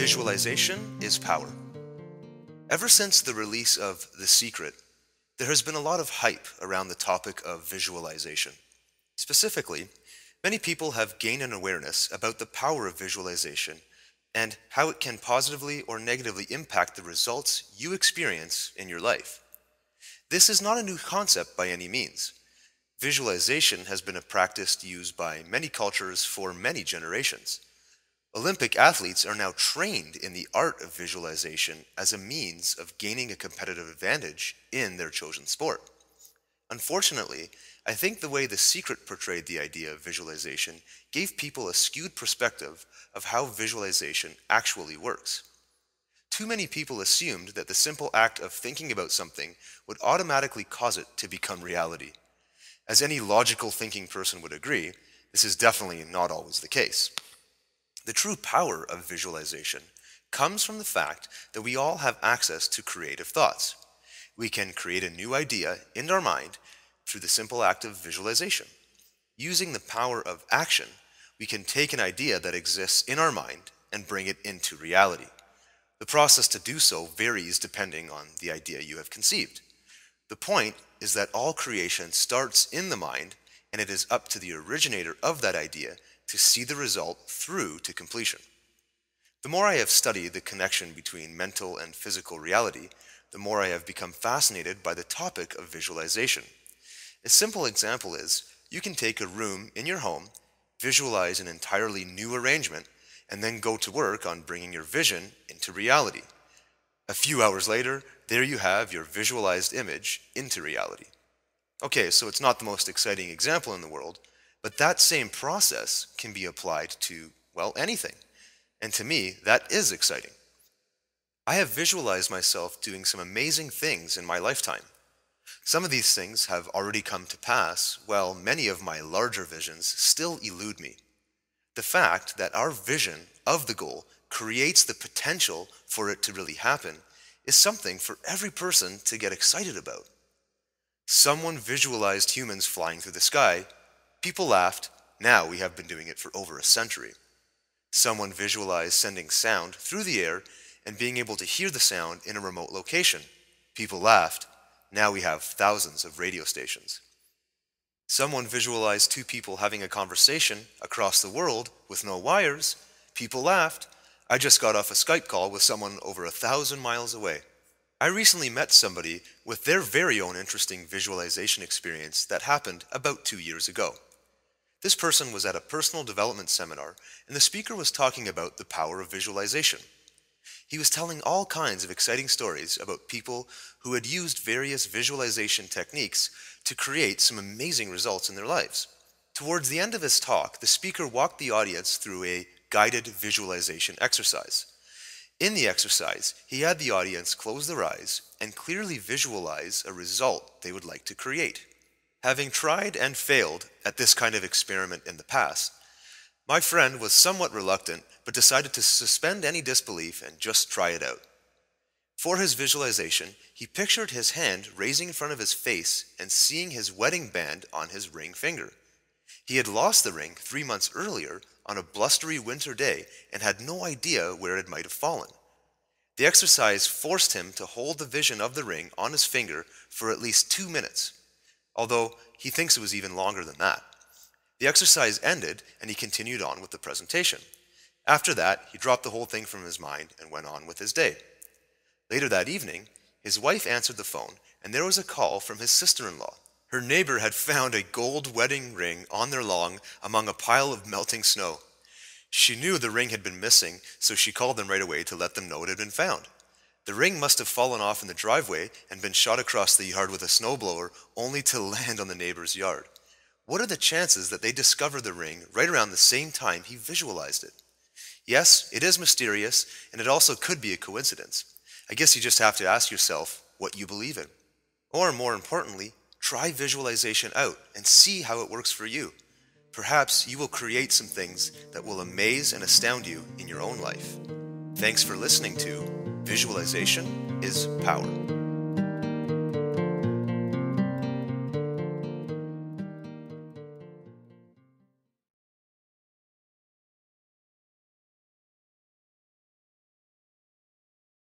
Visualization is power. Ever since the release of The Secret, there has been a lot of hype around the topic of visualization. Specifically, many people have gained an awareness about the power of visualization and how it can positively or negatively impact the results you experience in your life. This is not a new concept by any means. Visualization has been a practice used by many cultures for many generations. Olympic athletes are now trained in the art of visualization as a means of gaining a competitive advantage in their chosen sport. Unfortunately, I think the way The Secret portrayed the idea of visualization gave people a skewed perspective of how visualization actually works. Too many people assumed that the simple act of thinking about something would automatically cause it to become reality. As any logical thinking person would agree, this is definitely not always the case. The true power of visualization comes from the fact that we all have access to creative thoughts. We can create a new idea in our mind through the simple act of visualization. Using the power of action, we can take an idea that exists in our mind and bring it into reality. The process to do so varies depending on the idea you have conceived. The point is that all creation starts in the mind, and it is up to the originator of that idea to see the result through to completion. The more I have studied the connection between mental and physical reality, the more I have become fascinated by the topic of visualization. A simple example is, you can take a room in your home, visualize an entirely new arrangement, and then go to work on bringing your vision into reality. A few hours later, there you have your visualized image into reality. Okay, so it's not the most exciting example in the world, but that same process can be applied to, well, anything. And to me, that is exciting. I have visualized myself doing some amazing things in my lifetime. Some of these things have already come to pass, while many of my larger visions still elude me. The fact that our vision of the goal creates the potential for it to really happen is something for every person to get excited about. Someone visualized humans flying through the sky. People laughed. Now we have been doing it for over a century. Someone visualized sending sound through the air and being able to hear the sound in a remote location. People laughed. Now we have thousands of radio stations. Someone visualized two people having a conversation across the world with no wires. People laughed. I just got off a Skype call with someone over 1,000 miles away. I recently met somebody with their very own interesting visualization experience that happened about 2 years ago. This person was at a personal development seminar, and the speaker was talking about the power of visualization. He was telling all kinds of exciting stories about people who had used various visualization techniques to create some amazing results in their lives. Towards the end of his talk, the speaker walked the audience through a guided visualization exercise. In the exercise, he had the audience close their eyes and clearly visualize a result they would like to create. Having tried and failed at this kind of experiment in the past, my friend was somewhat reluctant but decided to suspend any disbelief and just try it out. For his visualization, he pictured his hand raising in front of his face and seeing his wedding band on his ring finger. He had lost the ring 3 months earlier on a blustery winter day and had no idea where it might have fallen. The exercise forced him to hold the vision of the ring on his finger for at least 2 minutes, although he thinks it was even longer than that. The exercise ended and he continued on with the presentation. After that, he dropped the whole thing from his mind and went on with his day. Later that evening, his wife answered the phone and there was a call from his sister-in-law. Her neighbor had found a gold wedding ring on their lawn among a pile of melting snow. She knew the ring had been missing, so she called them right away to let them know it had been found. The ring must have fallen off in the driveway and been shot across the yard with a snowblower only to land on the neighbor's yard. What are the chances that they discovered the ring right around the same time he visualized it? Yes, it is mysterious, and it also could be a coincidence. I guess you just have to ask yourself what you believe in. Or more importantly, try visualization out and see how it works for you. Perhaps you will create some things that will amaze and astound you in your own life. Thanks for listening to Visualization is Power.